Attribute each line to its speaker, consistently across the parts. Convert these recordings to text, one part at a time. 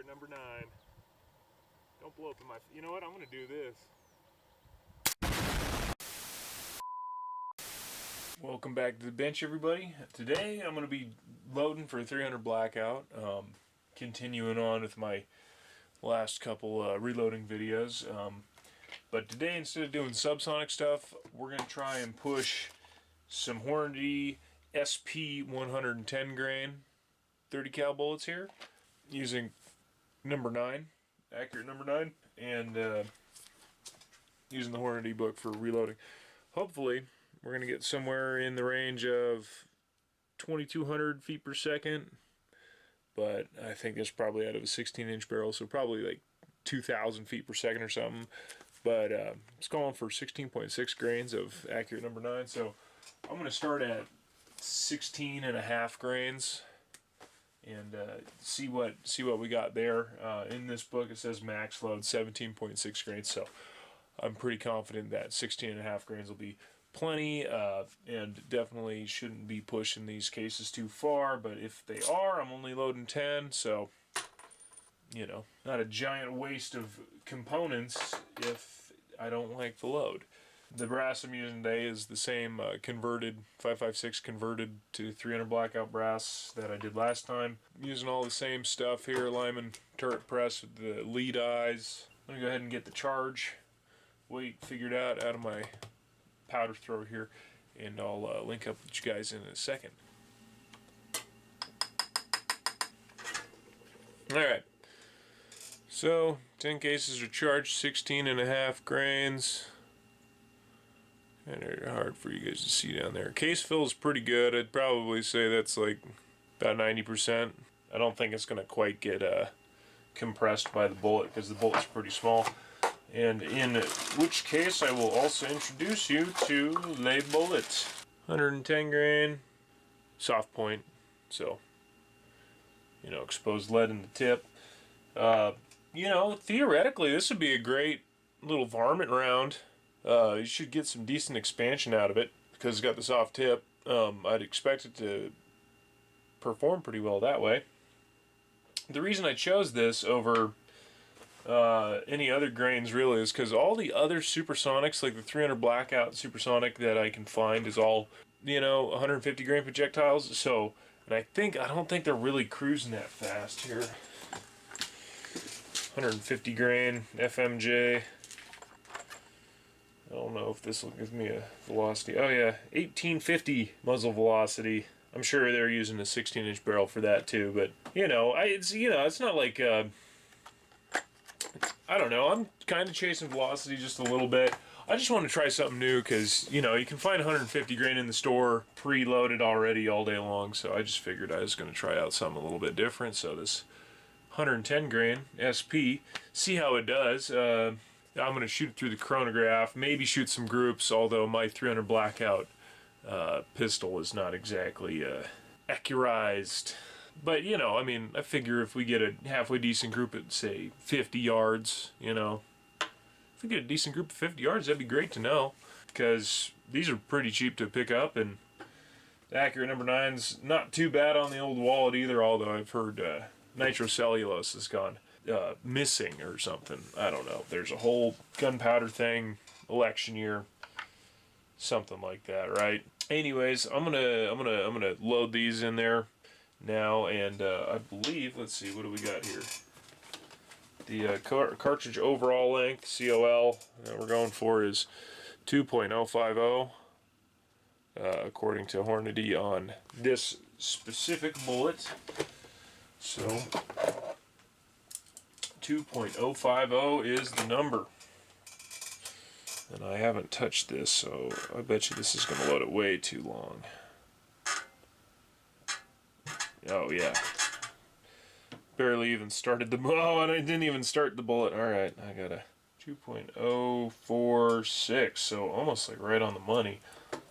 Speaker 1: accurate number 9. Don't blow up in my... You know what? I'm going to do this. Welcome back to the bench, everybody. Today I'm going to be loading for 300 Blackout. Continuing on with my last couple reloading videos. But today, instead of doing subsonic stuff, we're going to try and push some Hornady SP 110 grain 30 cal bullets here, using number 9, accurate number 9, and using the Hornady book for reloading. Hopefully, we're going to get somewhere in the range of 2,200 feet per second, but I think it's probably out of a 16-inch barrel, so probably like 2,000 feet per second or something. But it's calling for 16.6 grains of accurate number 9, so I'm going to start at 16.5 grains and see what we got there. In this book it says max load 17.6 grains, so I'm pretty confident that 16.5 grains will be plenty, and definitely shouldn't be pushing these cases too far. But if they are, I'm only loading 10, so you know, not a giant waste of components if I don't like the load. The brass I'm using today is the same converted 5.56 converted to 300 Blackout brass that I did last time. I'm using all the same stuff here, Lyman turret press with the lead eyes. I'm gonna go ahead and get the charge weight figured out of my powder thrower here, and I'll link up with you guys in a second. Alright, so 10 cases are charged, 16.5 grains. And they're hard for you guys to see down there. Case fill is pretty good. I'd probably say that's like about 90%. I don't think it's going to quite get compressed by the bullet because the bullet's pretty small. And in which case I will also introduce you to Le Bullet. 110 grain, soft point, so, you know, exposed lead in the tip. You know, theoretically this would be a great little varmint round. You should get some decent expansion out of it because it's got the soft tip. I'd expect it to perform pretty well that way. The reason I chose this over any other grains really is because all the other Supersonics, like the 300 Blackout Supersonic that I can find, is all, you know, 150 grain projectiles. So, and I don't think they're really cruising that fast here. 150 grain FMJ. I don't know if this will give me a velocity. Oh yeah, 1850 muzzle velocity. I'm sure they're using a 16-inch barrel for that too. But you know, it's not like I don't know. I'm kind of chasing velocity just a little bit. I just want to try something new because you know you can find 150 grain in the store preloaded already all day long. So I just figured I was going to try out something a little bit different. So this 110 grain SP, see how it does. I'm going to shoot it through the chronograph, maybe shoot some groups, although my 300 Blackout pistol is not exactly accurized. But, you know, I mean, I figure if we get a halfway decent group at, say, 50 yards, you know, if we get a decent group of 50 yards, that'd be great to know, because these are pretty cheap to pick up, and the accurate number 9's not too bad on the old wallet either, although I've heard nitrocellulose has gone missing or something. I don't know. There's a whole gunpowder thing, election year, something like that, right? Anyways, I'm gonna load these in there now, and I believe, let's see, what do we got here? The cartridge overall length, COL, that we're going for is 2.050, according to Hornady on this specific bullet. So 2.050 is the number. And I haven't touched this, so I bet you this is going to load it way too long. Oh yeah. Barely even started the... Oh, and I didn't even start the bullet. Alright, I got a 2.046, so almost like right on the money.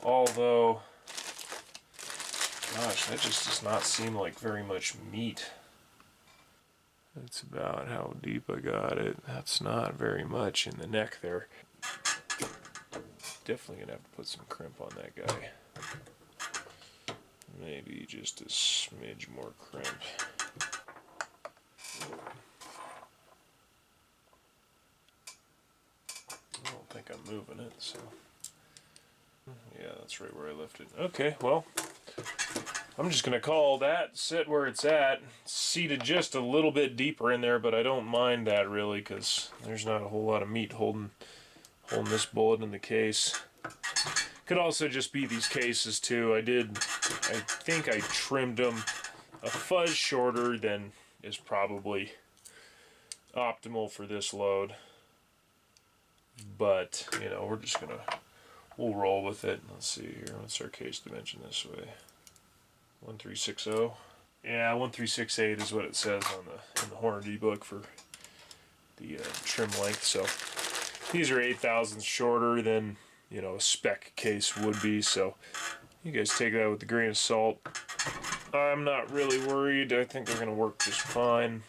Speaker 1: Although, gosh, that just does not seem like very much meat. That's about how deep I got it. That's not very much in the neck there. Definitely gonna have to put some crimp on that guy. Maybe just a smidge more crimp. think I'm moving it, so yeah, that's right where I left it. Okay, well, I'm just gonna call that sit where it's at. Seated just a little bit deeper in there, but I don't mind that really, because there's not a whole lot of meat holding this bullet in the case. Could also just be these cases too. I think I trimmed them a fuzz shorter than is probably optimal for this load. But, you know, we'll roll with it. Let's see here, what's our case dimension this way? 1360. Yeah, 1368 is what it says in the Hornady book for the trim length. So these are 8 thousandths shorter than, you know, a spec case would be. So you guys take that with a grain of salt. I'm not really worried. I think they're going to work just fine.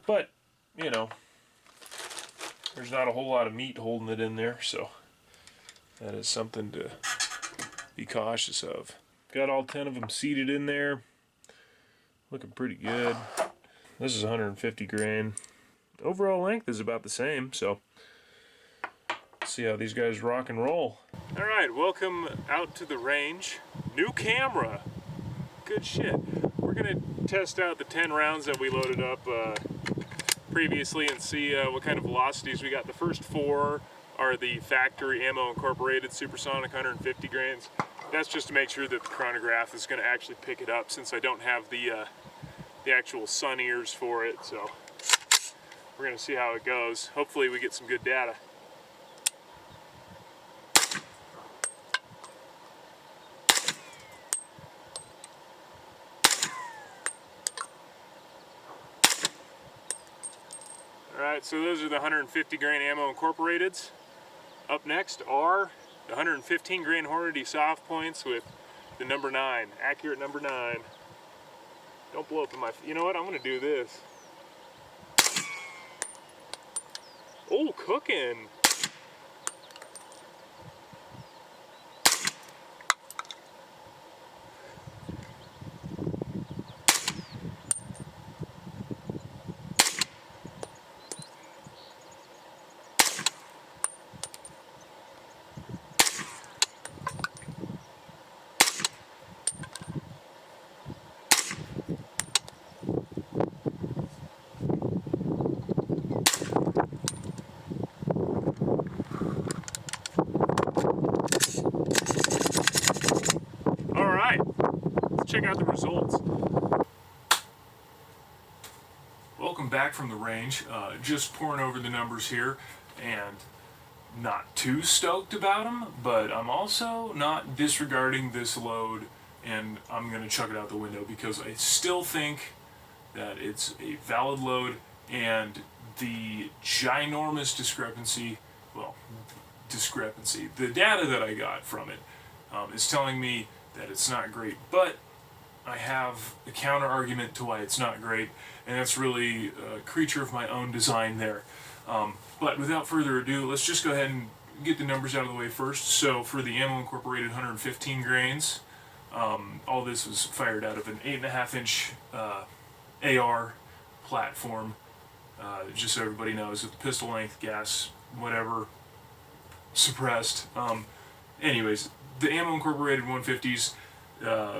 Speaker 1: But, you know, there's not a whole lot of meat holding it in there, so that is something to be cautious of. Got all 10 of them seated in there. Looking pretty good. This is 150 grain. Overall length is about the same, so let's see how these guys rock and roll. Alright, welcome out to the range. New camera. Good shit. We're gonna test out the 10 rounds that we loaded up previously and see what kind of velocities we got. The first 4 are the factory ammo incorporated Supersonic 150 grains. That's just to make sure that the chronograph is going to actually pick it up, since I don't have the actual sun ears for it. So we're going to see how it goes. Hopefully we get some good data. Alright, so those are the 150 grain ammo incorporateds. Up next are the 115 grain Hornady soft points with the number 9, accurate number 9. Don't blow up in my, you know what, I'm gonna do this. Oh, cooking. Check out the results. Welcome back from the range. Just pouring over the numbers here, and not too stoked about them, but I'm also not disregarding this load, and I'm going to chuck it out the window because I still think that it's a valid load, and the ginormous discrepancy, the data that I got from it is telling me that it's not great, but I have a counter argument to why it's not great, and that's really a creature of my own design there. But without further ado, let's just go ahead and get the numbers out of the way first. So for the ammo incorporated 115 grains, all this was fired out of an 8.5 inch AR platform, just so everybody knows, with pistol length, gas, whatever, suppressed. Anyways, the ammo incorporated 150s,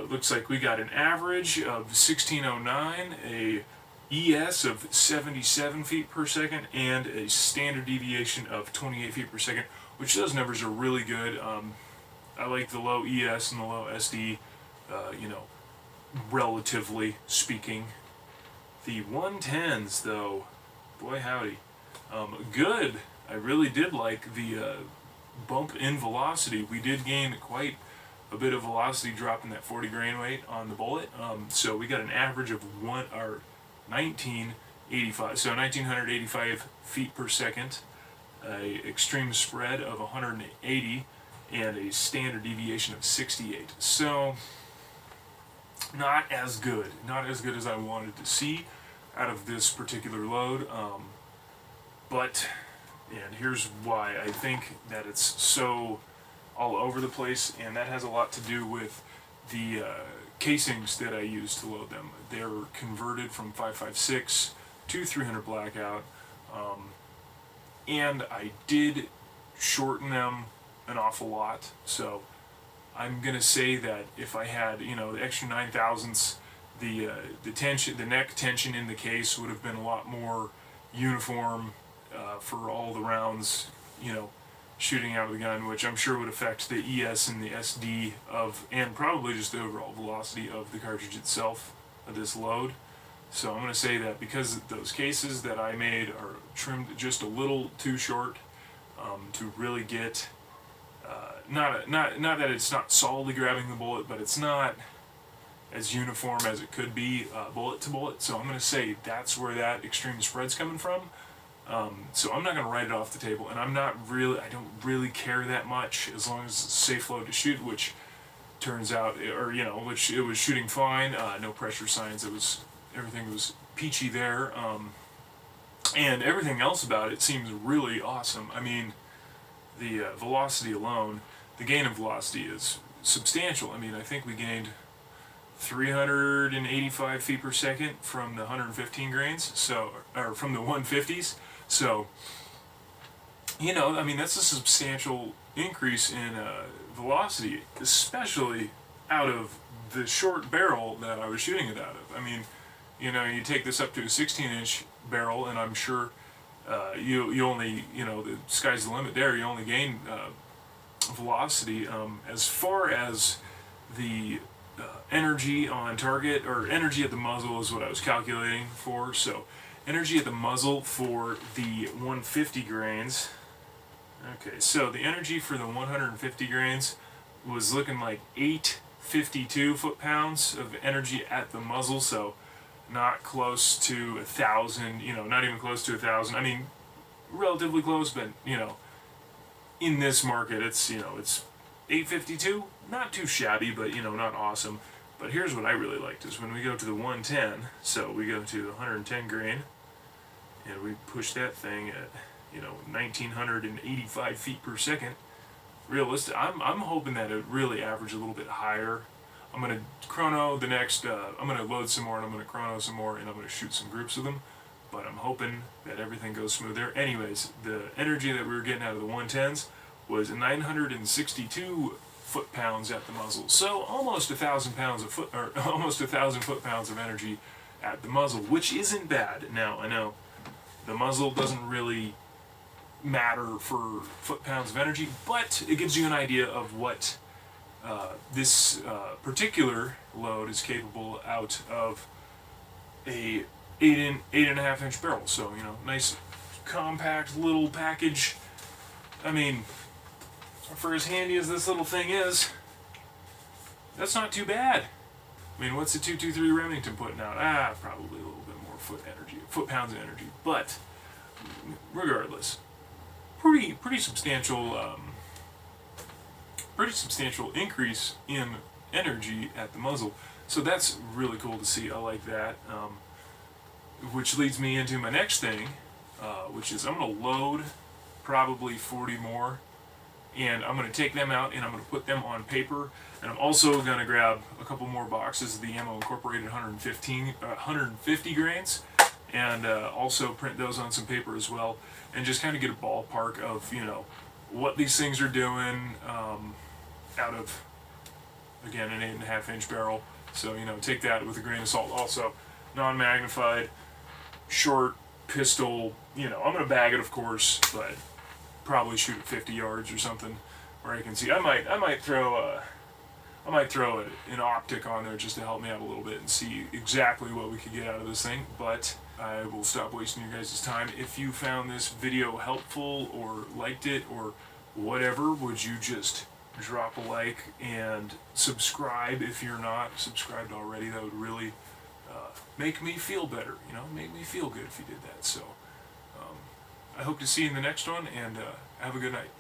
Speaker 1: looks like we got an average of 1609, a ES of 77 feet per second, and a standard deviation of 28 feet per second, which those numbers are really good. I like the low ES and the low SD, you know, relatively speaking. The 110s, though, boy howdy, good. I really did like the bump in velocity. We did gain quite a bit of velocity drop in that 40 grain weight on the bullet. So we got an average of 1985, so 1985 feet per second, a extreme spread of 180, and a standard deviation of 68. So not as good as I wanted to see out of this particular load. And here's why I think that it's so all over the place, and that has a lot to do with the casings that I use to load them. They're converted from 5.56 to 300 Blackout, and I did shorten them an awful lot. So I'm gonna say that if I had, the extra 9/1000ths, the tension, the neck tension in the case would have been a lot more uniform for all the rounds, shooting out of the gun, which I'm sure would affect the ES and the SD and probably just the overall velocity of the cartridge itself of this load. So I'm going to say that because those cases that I made are trimmed just a little too short to really get, not that it's not solidly grabbing the bullet, but it's not as uniform as it could be bullet to bullet. So I'm going to say that's where that extreme spread's coming from. So I'm not going to write it off the table, and I don't really care that much as long as it's a safe load to shoot, which turns out, which it was shooting fine, no pressure signs, everything was peachy there, and everything else about it seems really awesome. I mean, the velocity alone, the gain of velocity is substantial. I mean, I think we gained 385 feet per second from the 115 grains, or from the 150s. So, I mean, that's a substantial increase in velocity, especially out of the short barrel that I was shooting it out of. I mean, you take this up to a 16-inch barrel, and I'm sure you only, the sky's the limit there. You only gain velocity. As far as the energy on target, or energy at the muzzle is what I was calculating for. So energy at the muzzle for the 150 grains. Okay, so the energy for the 150 grains was looking like 852 foot-pounds of energy at the muzzle, so not close to 1,000, not even close to 1,000. I mean, relatively close, but, in this market, it's 852, not too shabby, but, not awesome. But here's what I really liked is when we go to the 110, so we go to 110 grain, and we push that thing at, 1,985 feet per second. Realistic. I'm hoping that it really average a little bit higher. I'm gonna chrono the next. I'm gonna load some more, and I'm gonna chrono some more, and I'm gonna shoot some groups of them. But I'm hoping that everything goes smooth there. Anyways, the energy that we were getting out of the 110s was 962 foot-pounds at the muzzle. So almost 1,000 pounds of almost 1,000 foot-pounds of energy at the muzzle, which isn't bad. Now I know the muzzle doesn't really matter for foot-pounds of energy, but it gives you an idea of what this particular load is capable out of a 8.5-inch barrel. So nice compact little package. I mean, for as handy as this little thing is, that's not too bad. I mean, what's the 223 Remington putting out? Probably a little bit more foot-pounds of energy, but regardless, pretty substantial increase in energy at the muzzle. So that's really cool to see. I like that. Which leads me into my next thing, which is I'm going to load probably 40 more, and I'm going to take them out and I'm going to put them on paper. And I'm also going to grab a couple more boxes of the Ammo Incorporated 150 grains, and also print those on some paper as well, and just kind of get a ballpark of what these things are doing out of, again, an 8.5-inch barrel. So take that with a grain of salt. Also, non-magnified, short pistol. I'm gonna bag it, of course, but probably shoot at 50 yards or something where I can see. I might throw an optic on there just to help me out a little bit and see exactly what we could get out of this thing. But I will stop wasting your guys' time. If you found this video helpful or liked it or whatever, would you just drop a like and subscribe if you're not subscribed already? That would really make me feel better, make me feel good if you did that. So I hope to see you in the next one, and have a good night.